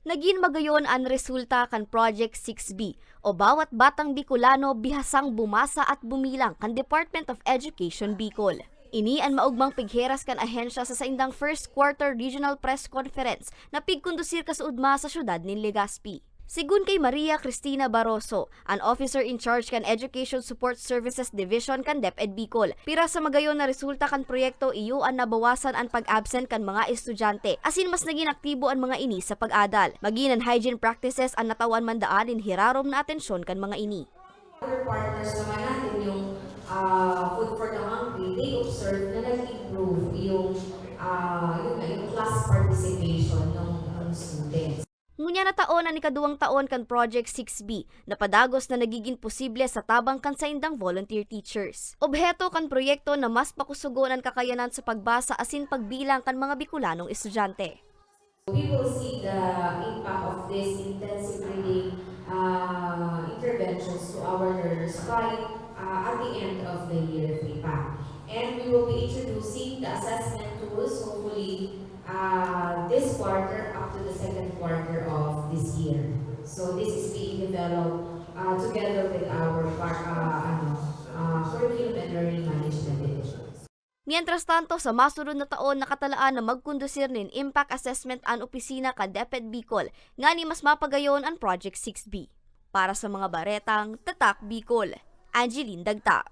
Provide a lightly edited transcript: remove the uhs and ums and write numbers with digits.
Naging magayon ang resulta kan Project 6B o bawat batang Bicolano bihasang bumasa at bumilang kan Department of Education Bicol. Ini ang maugmang pigheras kan ahensya sa saindang first quarter regional press conference na pigkondusir kasuudma sa syudad ni Legazpi. Sigun kay Maria Cristina Barroso, an officer in charge kan Education Support Services Division kan DepEd Bicol, pira sa magayon na resulta kan proyekto iyo ang nabawasan ang pag-absent kan mga estudyante, asin mas naging aktibo ang mga ini sa pag-adal. Maging ang hygiene practices ang natawan mandaan in hirarom na atensyon kan mga ini. Other partners naman natin yung Food for the Hungry, they observe na nag-improve yung class participation ng students. Ngunya na taon ang ikaduwang taon kan Project 6B na padagos na nagiging posible sa tabang kan saindang volunteer teachers. Obheto kan proyekto na mas pakusugon ang kakayanan sa pagbasa asin pagbilang kan mga Bicolanong estudyante. We will see the impact of this intensive reading interventions to our learners by at the end of the year, and we will be introducing the assessment tools hopefully this quarter up to the second quarter of this year. So this is being developed together with our curriculum and learning management divisions. Mientras tanto, sa masunod na taon nakatalaan na magkondusir nin impact assessment ang opisina ka DepEd Bicol, nga ni mas mapagayon ang Project 6B. Para sa mga baretang, Tatak Bicol, Angeline Dagta.